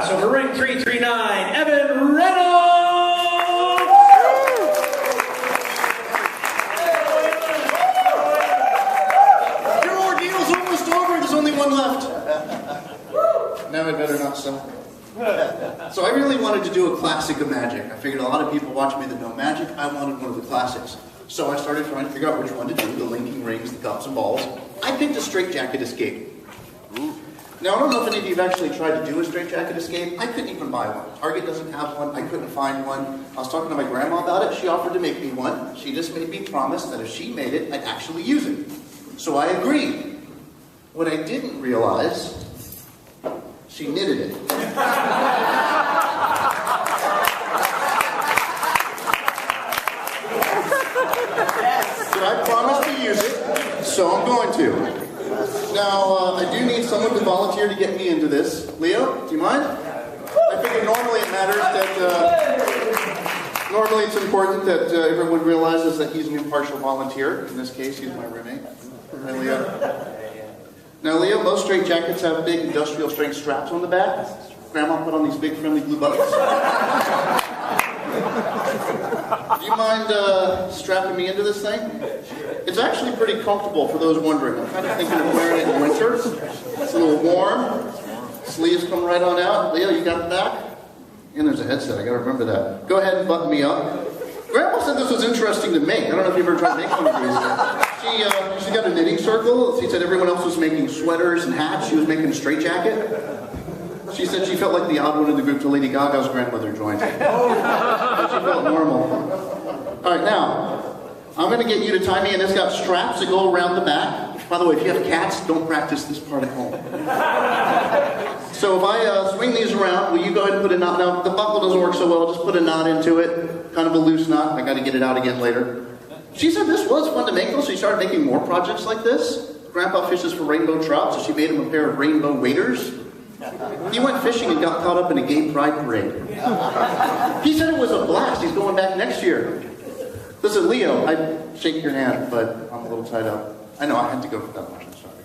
So for ring 339, Evan Reynolds! Your ordeal's almost over. There's only one left. Now I better not sell. So I really wanted to do a classic of magic. I figured a lot of people watch me that know magic. I wanted one of the classics. So I started trying to figure out which one to do, the linking rings, the cups and balls. I picked a straitjacket escape. Now, I don't know if any of you have actually tried to do a straitjacket escape. I couldn't even buy one. Target doesn't have one. I couldn't find one. I was talking to my grandma about it. She offered to make me one. She just made me promise that if she made it, I'd actually use it. So I agreed. What I didn't realize, she knitted it. So I promised to use it, so I'm going to. Now, I do need someone to volunteer to get me into this. Leo, do you mind? I figure normally it matters that, normally it's important that everyone realizes that he's an impartial volunteer. In this case, he's my roommate. Hi, Leo. Now, Leo, most straitjackets have big industrial strength straps on the back. Grandma put on these big friendly blue buttons. Do you mind strapping me into this thing? It's actually pretty comfortable for those wondering. I'm kind of thinking of wearing it in winter. It's a little warm. Sleeves come right on out. Leo, you got the back? And there's a headset. I got to remember that. Go ahead and button me up. Grandma said this was interesting to make. I don't know if you've ever tried to make one of these. She got a knitting circle. She said everyone else was making sweaters and hats. She was making a straitjacket. She said she felt like the odd one in the group till Lady Gaga's grandmother joined. She felt normal. All right, now, I'm going to get you to tie me, and it's got straps that go around the back. By the way, if you have cats, don't practice this part at home. So if I swing these around, will you go ahead and put a knot? Now, the buckle doesn't work so well. Just put a knot into it, kind of a loose knot. I got to get it out again later. She said this was fun to make, though, so she started making more projects like this. Grandpa fishes for rainbow trout, so she made him a pair of rainbow waders. He went fishing and got caught up in a gay pride parade. He said it was a blast. He's going back next year. Listen, Leo, I'd shake your hand, but I'm a little tied up. I know, I had to go for that much. I'm sorry.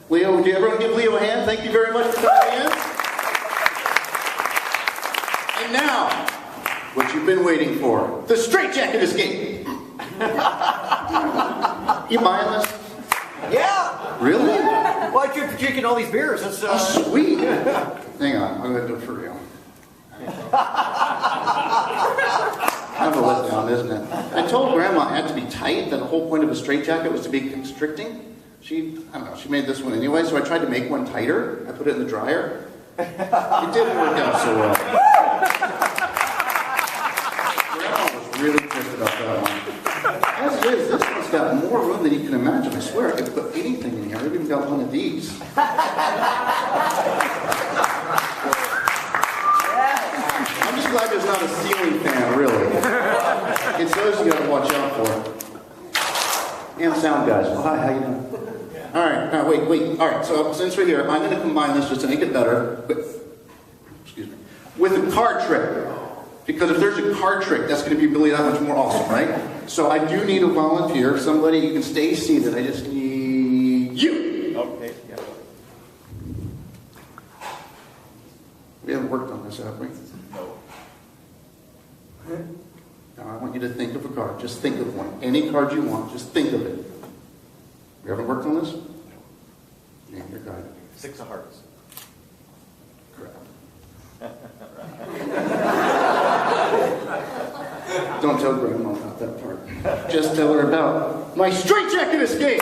Leo, would you everyone give Leo a hand? Thank you very much for coming in. And now, what you've been waiting for, the straitjacket escape. You buying this? Yeah! Really? Well, I keep drinking all these beers. That's, Oh, sweet. Hang on, I'm going to do it for real. Kind of a letdown, isn't it? I told Grandma it had to be tight, that the whole point of a straitjacket was to be constricting. I don't know, she made this one anyway, so I tried to make one tighter. I put it in the dryer. It didn't work out so well. Grandma was really pissed about that one. As it is, this one's got more room than you can imagine. I swear I could put anything in here. I've even got one of these. I'm just glad there's not a ceiling fan, really. It's those you gotta watch out for. And sound guys. Well, hi, how you doing? Alright, wait. Alright, so since we're here, I'm gonna combine this just to make it better with a card trick. Because if there's a card trick, that's going to be really that much more awesome, right? So I do need a volunteer, somebody you can stay seated. I just need you. okay, yeah. We haven't worked on this, have we? No. Now I want you to think of a card. Just think of one. Any card you want, just think of it. We haven't worked on this? Name your card. 6 of hearts. Crap. Don't tell Grandma about that part. Just tell her about my straitjacket escape!